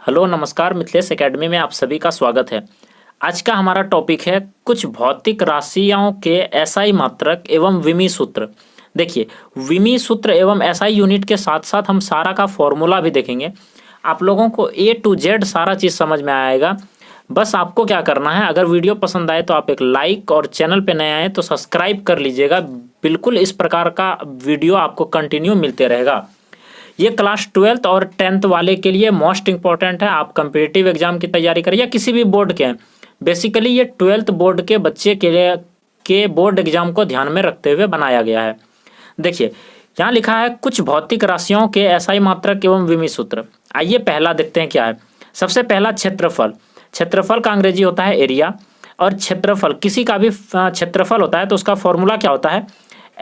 Hello नमस्कार, Mithilesh academy में आप सभी का स्वागत है। आज का हमारा टॉपिक है कुछ भौतिक राशियों के एसआई मात्रक एवं विमी सूत्र। देखिए, विमी सूत्र एवं एसआई यूनिट के साथ साथ हम सारा का फॉर्मूला भी देखेंगे। आप लोगों को ए टू जेड सारा चीज़ समझ में आएगा। बस आपको क्या करना है, अगर वीडियो पसंद आए तो आप एक लाइक और चैनल पे नए आए तो सब्सक्राइब कर लीजिएगा। बिल्कुल इस प्रकार का वीडियो आपको कंटिन्यू मिलते रहेगा। ये क्लास 12th और 10th वाले के लिए मोस्ट इंपॉर्टेंट है। आप कम्पिटिटिव एग्जाम की तैयारी करें या किसी भी बोर्ड के हैं, बेसिकली ये 12th बोर्ड के बच्चे के लिए के बोर्ड एग्जाम को ध्यान में रखते हुए बनाया गया है। देखिए, यहाँ लिखा है कुछ भौतिक राशियों के एसआई मात्रक एवं विमी सूत्र। आइए पहला देखते हैं क्या है। सबसे पहला क्षेत्रफल। क्षेत्रफल का अंग्रेजी होता है एरिया, और क्षेत्रफल किसी का भी क्षेत्रफल होता है तो उसका फॉर्मूला क्या होता है,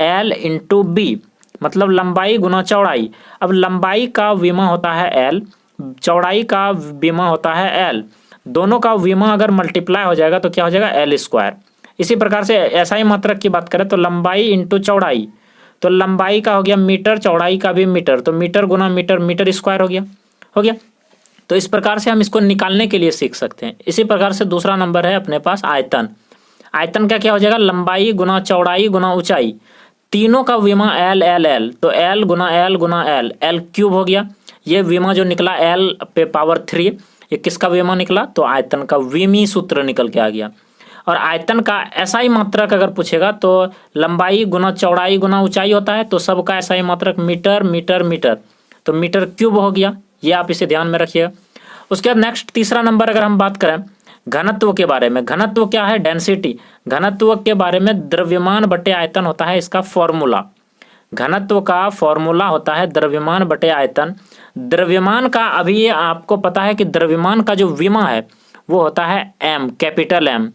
L इंटू बी, मतलब लंबाई गुना चौड़ाई। अब लंबाई का विमा होता है L, चौड़ाई का विमा होता है L। दोनों का विमा अगर मल्टीप्लाई हो जाएगा तो क्या हो जाएगा, L स्क्वायर। इसी प्रकार से एसआई मात्रक की बात करें तो लंबाई इंटू चौड़ाई, तो लंबाई का हो गया मीटर, चौड़ाई का भी मीटर, तो मीटर गुना मीटर, मीटर स्क्वायर हो गया। तो इस प्रकार से हम इसको निकालने के लिए सीख सकते हैं। इसी प्रकार से दूसरा नंबर है अपने पास आयतन। आयतन का क्या हो जाएगा, लंबाई गुना चौड़ाई गुना ऊंचाई। तीनों का विमा L L L, तो L गुना L, L क्यूब हो गया। ये विमा जो निकला L पे पावर 3, ये किसका विमा निकला, तो आयतन का विमी सूत्र निकल के आ गया। और आयतन का एसआई मात्रक अगर पूछेगा तो लंबाई गुना चौड़ाई गुना ऊंचाई होता है, तो सबका एसआई मात्रक मीटर मीटर मीटर, तो मीटर क्यूब हो गया। ये आप इसे ध्यान में रखिएगा। उसके बाद नेक्स्ट तीसरा नंबर अगर हम बात करें घनत्व के बारे में। घनत्व क्या है, डेंसिटी। घनत्व के बारे में द्रव्यमान बटे आयतन होता है इसका फॉर्मूला। घनत्व का फॉर्मूला होता है द्रव्यमान बटे आयतन। द्रव्यमान का अभी ये आपको पता है कि द्रव्यमान का जो विमा है वो होता है M, कैपिटल M।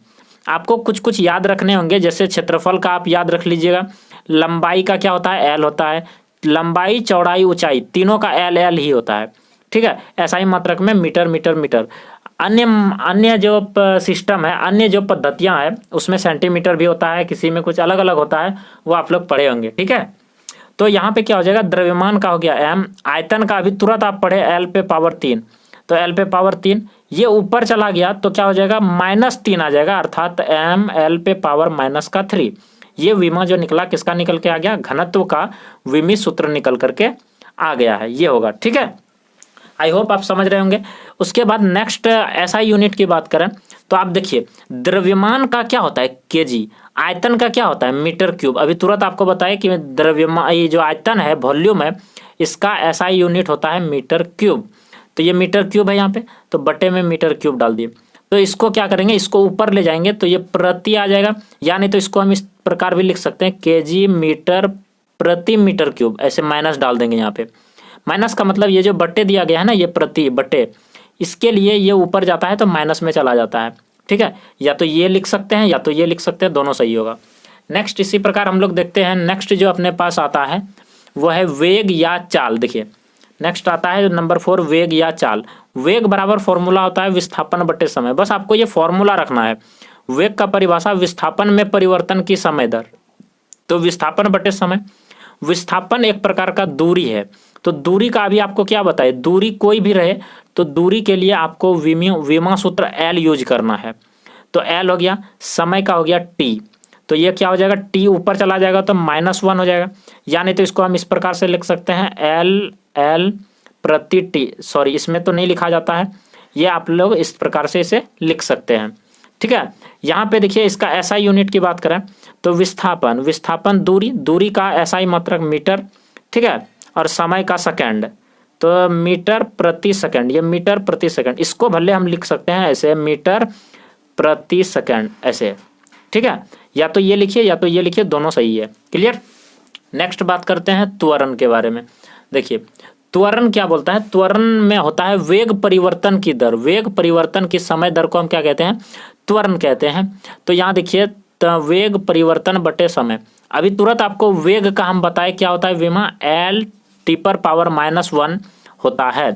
आपको कुछ कुछ याद रखने होंगे, जैसे क्षेत्रफल का आप याद रख लीजिएगा। लंबाई का क्या होता है, L होता है। लंबाई चौड़ाई ऊंचाई तीनों का L L ही होता है, ठीक है। एसआई मात्रक में मीटर मीटर मीटर। अन्य जो सिस्टम है, अन्य जो पद्धतियां हैं उसमें सेंटीमीटर भी होता है, किसी में कुछ अलग अलग होता है, वो आप लोग पढ़े होंगे, ठीक है। तो यहाँ पे क्या हो जाएगा, द्रव्यमान का हो गया M, आयतन का अभी तुरंत आप पढ़े L पे पावर 3, तो L पे पावर 3 ये ऊपर चला गया तो क्या हो जाएगा, -3 आ जाएगा, अर्थात M L पे पावर -3। ये विमा जो निकला किसका निकल के आ गया, घनत्व का विमी सूत्र निकल करके आ गया है, ये होगा, ठीक है। आई होप आप समझ रहे होंगे। उसके बाद नेक्स्ट एसआई यूनिट की बात करें तो आप देखिए, द्रव्यमान का क्या होता है, केजी। आयतन का क्या होता है, मीटर क्यूब। अभी तुरंत आपको बताया कि द्रव्यमान, ये जो आयतन है, वॉल्यूम है, इसका एसआई यूनिट होता है मीटर क्यूब। तो ये मीटर क्यूब है यहाँ पे, तो बटे में मीटर क्यूब डाल दिए। तो इसको क्या करेंगे, इसको ऊपर ले जाएंगे तो ये प्रति आ जाएगा, यानी तो इसको हम इस प्रकार भी लिख सकते हैं, केजी मीटर प्रति मीटर क्यूब, ऐसे माइनस डाल देंगे यहाँ पे। माइनस का मतलब ये जो बट्टे दिया गया है ना, ये प्रति बट्टे, इसके लिए ये ऊपर जाता है तो माइनस में चला जाता है, ठीक है। या तो ये लिख सकते हैं या तो ये लिख सकते हैं, दोनों सही होगा। नेक्स्ट इसी प्रकार हम लोग देखते हैं, नेक्स्ट जो अपने पास आता है वो है वेग या चाल। देखिए नेक्स्ट आता है नंबर 4, वेग या चाल। वेग बराबर फॉर्मूला होता है विस्थापन बटे समय। बस आपको ये फॉर्मूला रखना है। वेग का परिभाषा विस्थापन में परिवर्तन की समय दर, तो विस्थापन बटे समय। विस्थापन एक प्रकार का दूरी है, तो दूरी का अभी आपको क्या बताए, दूरी कोई भी रहे तो दूरी के लिए आपको विमा सूत्र L यूज करना है। तो L हो गया, समय का हो गया T, तो ये क्या हो जाएगा, T ऊपर चला जाएगा तो -1 हो जाएगा। यानी तो इसको हम इस प्रकार से लिख सकते हैं, L प्रति T। सॉरी, इसमें तो नहीं लिखा जाता है, ये आप लोग इस प्रकार से इसे लिख सकते हैं, ठीक है। यहाँ पे देखिए, इसका एसआई यूनिट की बात करें तो विस्थापन दूरी का एसआई मात्रक मीटर, ठीक है, और समय का सेकंड, तो मीटर प्रति सेकंड, ये मीटर प्रति सेकंड। इसको भले हम लिख सकते हैं ऐसे, मीटर प्रति सेकंड ऐसे, ठीक है। या तो ये लिखिए या तो ये लिखिए, दोनों सही है, क्लियर। नेक्स्ट बात करते हैं त्वरण के बारे में। देखिए त्वरण क्या बोलता है, त्वरण में होता है वेग परिवर्तन की दर। वेग परिवर्तन की समय दर को हम क्या कहते हैं, त्वरण कहते हैं। तो यहाँ देखिए, वेग परिवर्तन बटे समय। अभी तुरंत आपको वेग का हम बताए क्या होता है, विमा L T पर पावर -1 होता है।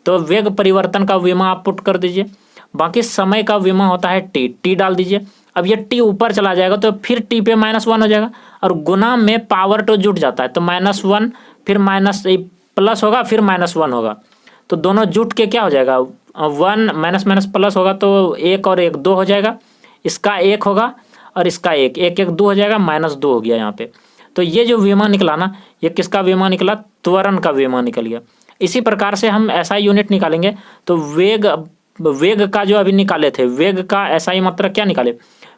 तो वेग परिवर्तन का विमा आप पुट कर दीजिए। बाकी समय का विमा होता है T डाल दीजिए। अब ये T ऊपर चला जाएगा तो फिर T पे -1 हो जाएगा, और गुना में पावर तो जुट जाता है, तो -1 फिर माइनस प्लस होगा फिर -1 होगा, तो दोनों जुट के क्या हो जाएगा, 1 माइनस माइनस प्लस होगा तो 1 और 1 2 हो जाएगा, इसका 1 होगा और इसका 1 1 1 2 हो जाएगा, -2 हो गया यहाँ पे। तो ये जो विमा निकला ना, ये किसका विमा निकला? त्वरण का विमा निकल गया। इसी प्रकार से हम SI यूनिट निकालेंगे तो वेग का जो अभी निकाले थे, वेग का SI मात्रक क्या निकाले?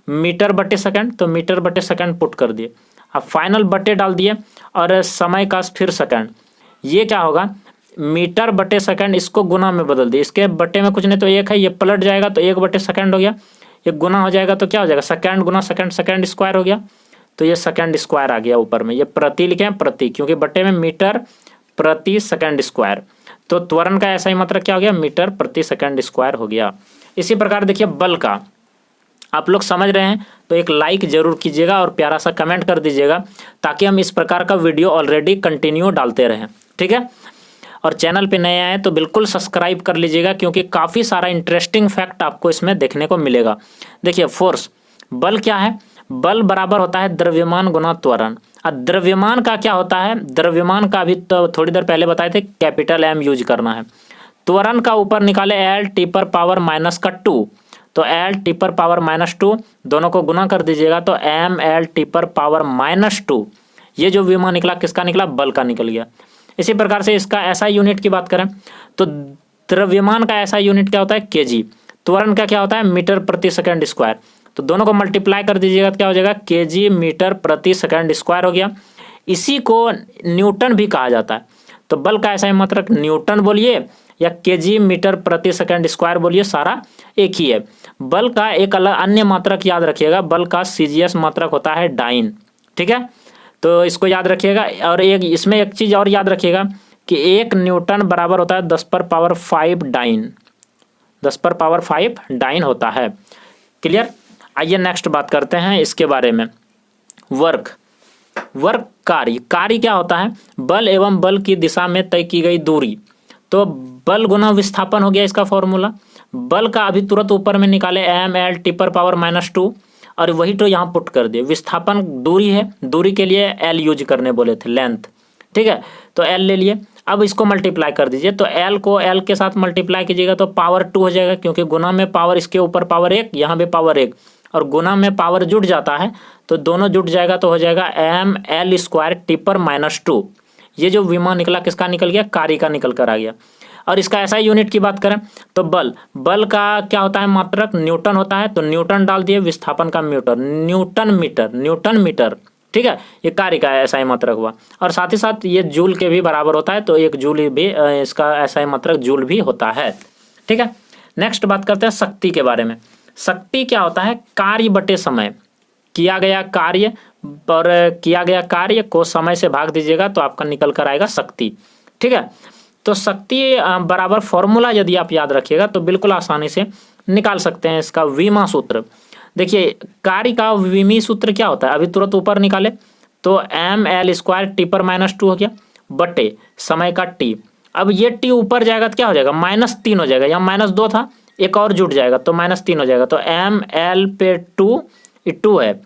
मीटर बटे सेकंड, तो मीटर बटे सेकंड पुट कर दिए, अब फाइनल बटे डाल दिए और समय का फिर सेकंड। ये क्या होगा? मीटर बटे सेकंड, इसको गुना में बदल दिए, इसके बटे में कुछ नहीं तो 1 है, ये पलट जाएगा तो 1 बटे सेकंड हो गया, ये गुना हो जाएगा तो क्या हो जाएगा? सेकंड गुना सेकंड, सेकंड स्क्वायर हो गया, तो ये सेकंड स्क्वायर आ गया ऊपर में। ये प्रति लिखे हैं, प्रति, क्योंकि बटे में मीटर प्रति सेकंड स्क्वायर, तो त्वरण का SI मात्रक क्या हो गया? मीटर प्रति सेकंड स्क्वायर हो गया। इसी प्रकार देखिए बल का, आप लोग समझ रहे हैं तो एक लाइक जरूर कीजिएगा और प्यारा सा कमेंट कर दीजिएगा, ताकि हम इस प्रकार का वीडियो ऑलरेडी कंटिन्यू डालते रहें, ठीक है। और चैनल पे नए आए तो बिल्कुल सब्सक्राइब कर लीजिएगा, क्योंकि काफ़ी सारा इंटरेस्टिंग फैक्ट आपको इसमें देखने को मिलेगा। देखिए फोर्स, बल क्या है? बल बराबर होता है द्रव्यमान गुना त्वरण। अब द्रव्यमान का क्या होता है? द्रव्यमान का अभी तो थोड़ी देर पहले बताए थे, कैपिटल M यूज करना है। त्वरण का ऊपर निकाले L_2, तो L_2 दोनों को गुना कर दीजिएगा तो ML_2। ये जो विमा निकला किसका निकला? बल का निकल गया। इसी प्रकार से इसका SI यूनिट की बात करें तो द्रव्यमान का SI यूनिट क्या होता है? kg। त्वरण का क्या होता है? मीटर प्रति सेकंड स्क्वायर। तो दोनों को मल्टीप्लाई कर दीजिएगा तो क्या हो जाएगा? kg मीटर प्रति सेकंड स्क्वायर हो गया। इसी को न्यूटन भी कहा जाता है। तो बल का SI मात्रक न्यूटन बोलिए या kg मीटर प्रति सेकंड स्क्वायर बोलिए, सारा एक ही है। बल का एक अलग अन्य मात्रक याद रखिएगा, बल का CGS मात्रक होता है डाइन, ठीक है। तो इसको याद रखिएगा। और एक इसमें एक चीज़ और याद रखिएगा कि 1 न्यूटन बराबर होता है 10⁵ डाइन, 10⁵ डाइन होता है। क्लियर? आइए नेक्स्ट बात करते हैं इसके बारे में। वर्क कार्य क्या होता है? बल एवं बल की दिशा में तय की गई दूरी। तो बल गुना विस्थापन हो गया इसका फॉर्मूला। बल का अभी तुरंत ऊपर में निकाले ML_2 और वही तो यहाँ पुट कर दिए। विस्थापन दूरी है, दूरी के लिए L यूज करने बोले थे, लेंथ, ठीक है। तो L ले लिए, अब इसको मल्टीप्लाई कर दीजिए। तो L को L के साथ मल्टीप्लाई कीजिएगा तो पावर 2 हो जाएगा, क्योंकि गुना में पावर, इसके ऊपर पावर 1, यहाँ पे पावर 1, और गुना में पावर जुड़ जाता है तो दोनों जुड़ जाएगा तो हो जाएगा ML²T/-2। ये जो विमा निकला किसका निकल गया? कार्य का निकल कर आ गया। और इसका SI यूनिट की बात करें तो बल का क्या होता है मात्रक? न्यूटन होता है, तो न्यूटन डाल दिए, विस्थापन का मीटर, न्यूटन मीटर, ठीक है। ये कार्य का SI मात्रक हुआ। और साथ ही साथ ये जूल के भी बराबर होता है, तो 1 जूल भी इसका SI मात्रक जूल भी होता है, ठीक है। नेक्स्ट बात करते हैं शक्ति के बारे में। शक्ति क्या होता है? कार्य बटे समय। किया गया कार्य को समय से भाग दीजिएगा तो आपका निकल कर आएगा शक्ति, ठीक है। तो शक्ति बराबर फॉर्मूला यदि आप याद रखिएगा तो बिल्कुल आसानी से निकाल सकते हैं इसका विमा सूत्र। देखिए कार्य का विमी सूत्र क्या होता है? अभी तुरंत ऊपर निकाले तो ML²T/-2 हो गया बटे समय का T। अब ये T ऊपर जाएगा तो क्या हो जाएगा? -3 हो जाएगा, यहाँ -2 था, एक और जुड़ जाएगा तो -3 हो जाएगा। तो ML/2 है,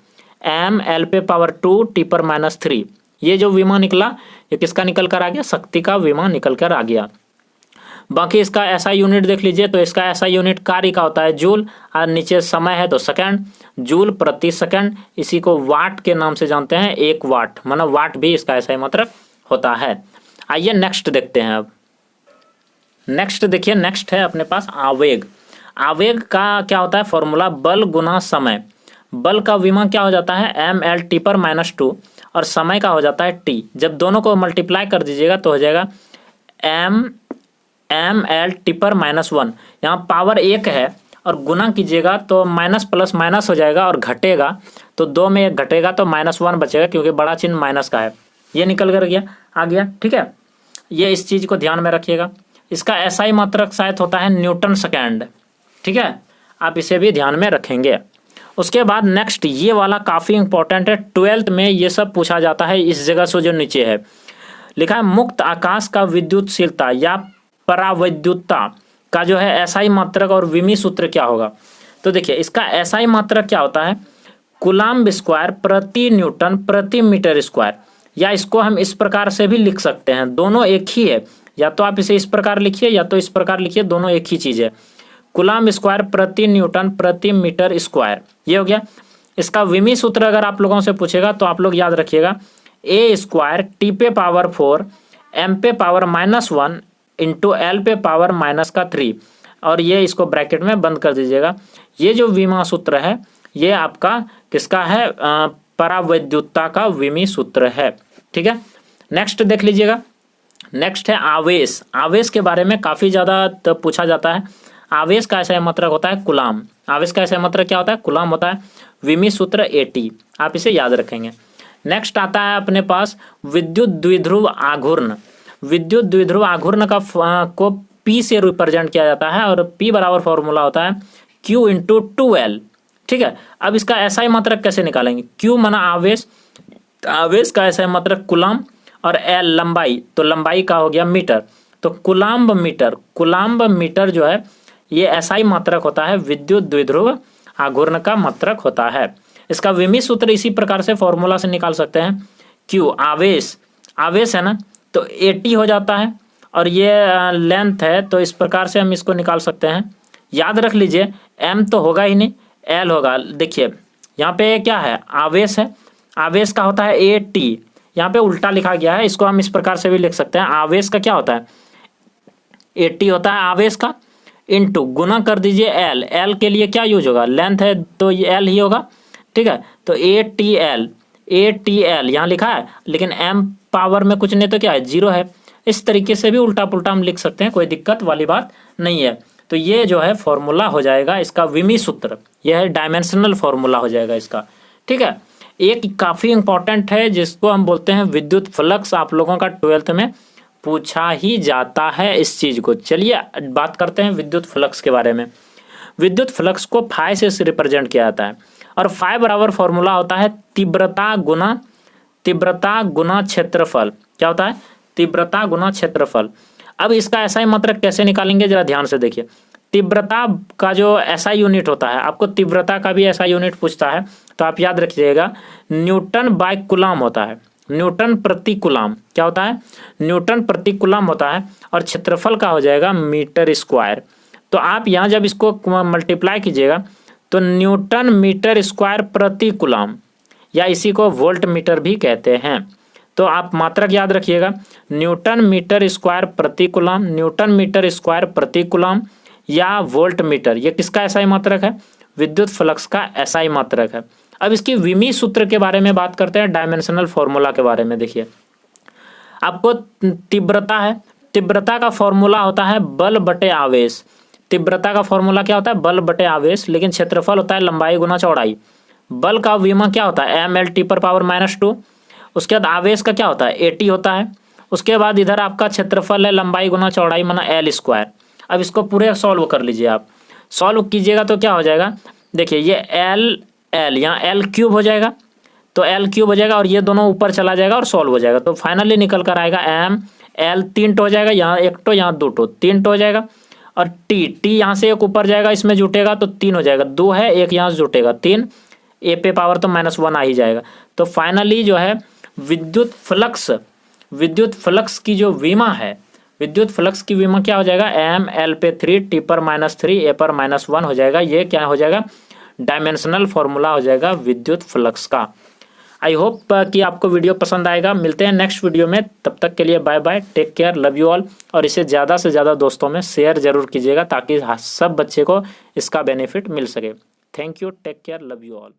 ML/2 T/-3। ये जो विमा निकला ये किसका निकल कर आ गया? शक्ति का विमा निकल कर आ गया। बाकी इसका SI यूनिट देख लीजिए तो इसका SI यूनिट कार्य का होता है जूल, और नीचे समय है तो सेकंड, जूल प्रति सेकंड। इसी को वाट के नाम से जानते हैं, 1 वाट, मतलब वाट भी इसका SI मात्रक होता है। आइए नेक्स्ट देखते हैं। अब नेक्स्ट देखिए, नेक्स्ट है अपने पास आवेग। आवेग का क्या होता है फॉर्मूला? बल गुना समय। बल का विमा क्या हो जाता है? ML/T/-2 और समय का हो जाता है T। जब दोनों को मल्टीप्लाई कर दीजिएगा तो हो जाएगा ML/T/-1। यहाँ पावर 1 है और गुना कीजिएगा तो माइनस प्लस माइनस हो जाएगा और घटेगा तो 2 में 1 घटेगा तो -1 बचेगा, क्योंकि बड़ा चिन्ह माइनस का है। ये निकल कर गया, आ गया, ठीक है। ये इस चीज़ को ध्यान में रखिएगा। इसका SI मात्रक शायद होता है न्यूटन सेकेंड, ठीक है, आप इसे भी ध्यान में रखेंगे। उसके बाद नेक्स्ट ये वाला काफ़ी इंपॉर्टेंट है, 12th में ये सब पूछा जाता है। इस जगह से जो नीचे है लिखा है मुक्त आकाश का विद्युतशीलता या परावैद्युतता का जो है SI मात्रक और विमी सूत्र क्या होगा? तो देखिए इसका SI मात्रक क्या होता है? कूलम्ब स्क्वायर प्रति न्यूटन प्रति मीटर स्क्वायर, या इसको हम इस प्रकार से भी लिख सकते हैं, दोनों एक ही है। या तो आप इसे इस प्रकार लिखिए या तो इस प्रकार लिखिए, दोनों एक ही चीज़ है। कूलम्ब स्क्वायर प्रति न्यूटन प्रति मीटर स्क्वायर, ये हो गया। इसका विमी सूत्र अगर आप लोगों से पूछेगा तो आप लोग याद रखिएगा, ए स्क्वायर टी पे पावर 4 एम पे पावर -1 इंटू एल पे पावर -3, और ये इसको ब्रैकेट में बंद कर दीजिएगा। ये जो विमा सूत्र है ये आपका किसका है, परावैद्युतता का विमी सूत्र है। ठीक है, नेक्स्ट देख लीजिएगा। नेक्स्ट है आवेश। आवेश के बारे में काफ़ी ज़्यादा पूछा जाता है। आवेश का ऐसा मात्रक होता है कूलम्ब। आवेश का ऐसा मात्रक क्या होता है, कूलम्ब होता है। विमी सूत्र AT, आप इसे याद रखेंगे। नेक्स्ट आता है अपने पास विद्युत द्विध्रुव आघूर्ण। विद्युत द्विध्रुव आघूर्ण का को P से रिप्रेजेंट किया जाता है और P बराबर फॉर्मूला होता है Q इंटू 2L। ठीक है, अब इसका SI मात्रक कैसे निकालेंगे, Q माना आवेश, आवेश का SI मात्रक कूलम्ब, और L लंबाई, तो लंबाई का हो गया मीटर, तो कूलम्ब मीटर। कूलम्ब मीटर जो है ये SI मात्रक होता है, विद्युत द्विध्रुव आघूर्ण का मात्रक होता है। इसका विमी सूत्र इसी प्रकार से फॉर्मूला से निकाल सकते हैं, Q आवेश, आवेश है ना, तो AT हो जाता है, और ये लेंथ है, तो इस प्रकार से हम इसको निकाल सकते हैं। याद रख लीजिए M तो होगा ही नहीं, L होगा। देखिए यहाँ पे क्या है, आवेश है, आवेश का होता है AT, यहाँ पे उल्टा लिखा गया है, इसको हम इस प्रकार से भी लिख सकते हैं। आवेश का क्या होता है, AT होता है आवेश का, इंटू गुना कर दीजिए L। L के लिए क्या यूज होगा, लेंथ है तो ये L ही होगा। ठीक है, तो ATL, ATL यहाँ लिखा है, लेकिन M पावर में कुछ नहीं तो क्या है, 0 है। इस तरीके से भी उल्टा पुल्टा हम लिख सकते हैं, कोई दिक्कत वाली बात नहीं है। तो ये जो है फॉर्मूला हो जाएगा इसका विमी सूत्र, यह है डायमेंशनल फॉर्मूला हो जाएगा इसका। ठीक है, एक काफ़ी इंपॉर्टेंट है जिसको हम बोलते हैं विद्युत फ्लक्स, आप लोगों का 12th में पूछा ही जाता है इस चीज़ को। चलिए बात करते हैं विद्युत फ्लक्स के बारे में। विद्युत फ्लक्स को फाई से रिप्रेजेंट किया जाता है, और फाई बराबर फॉर्मूला होता है तीव्रता गुना क्षेत्रफल। क्या होता है, तीव्रता गुना क्षेत्रफल। अब इसका SI मात्रक कैसे निकालेंगे, जरा ध्यान से देखिए। तीव्रता का जो SI यूनिट होता है, आपको तीव्रता का भी SI यूनिट पूछता है, तो आप याद रखिएगा न्यूटन बाय कूलम्ब होता है, न्यूटन प्रति कूलम्ब। क्या होता है, न्यूटन प्रति कूलम्ब होता है, और क्षेत्रफल का हो जाएगा मीटर स्क्वायर। तो आप यहाँ जब इसको मल्टीप्लाई कीजिएगा तो न्यूटन मीटर स्क्वायर प्रति कूलम्ब, या इसी को वोल्ट मीटर भी कहते हैं। तो आप मात्रक याद रखिएगा, न्यूटन मीटर स्क्वायर प्रति कूलम्ब, न्यूटन मीटर स्क्वायर प्रति कूलम्ब, या वोल्ट मीटर। ये किसका SI मात्रक है, विद्युत फ्लक्स का SI मात्रक है। अब इसकी विमी सूत्र के बारे में बात करते हैं, डायमेंशनल फॉर्मूला के बारे में। देखिए आपको तीव्रता है, तीव्रता का फॉर्मूला होता है बल बटे आवेश। तीव्रता का फॉर्मूला क्या होता है, बल बटे आवेश, लेकिन क्षेत्रफल होता है लंबाई गुना चौड़ाई। बल का विमा क्या होता है, mL/-2। उसके बाद आवेश का क्या होता है, AT होता है। उसके बाद इधर आपका क्षेत्रफल है लंबाई गुना चौड़ाई माना L स्क्वायर। अब इसको पूरे सॉल्व कर लीजिए, आप सॉल्व कीजिएगा तो क्या हो जाएगा, देखिए ये L यहाँ L क्यूब हो जाएगा, तो L क्यूब हो जाएगा, और ये दोनों ऊपर चला जाएगा और सॉल्व हो जाएगा। तो फाइनली निकल कर आएगा ML 3 हो जाएगा, यहाँ 1 यहाँ 2 3 हो जाएगा, और T यहाँ से एक ऊपर जाएगा, इसमें जुटेगा तो 3 हो जाएगा, 2 है, एक यहाँ से जुटेगा 3, A पे पावर तो -1 आ ही जाएगा। तो फाइनली जो है विद्युत फ्लक्स की जो विमा है, विद्युत फ्लक्स की विमा क्या हो जाएगा, ML/3 T/-3 A/-1 हो जाएगा। ये क्या हो जाएगा, डायमेंशनल फॉर्मूला हो जाएगा विद्युत फ्लक्स का। आई होप कि आपको वीडियो पसंद आएगा। मिलते हैं नेक्स्ट वीडियो में, तब तक के लिए bye bye, take care, love you all. और इसे ज़्यादा से ज़्यादा दोस्तों में शेयर जरूर कीजिएगा ताकि सब बच्चे को इसका बेनिफिट मिल सके। Thank you, take care, love you all.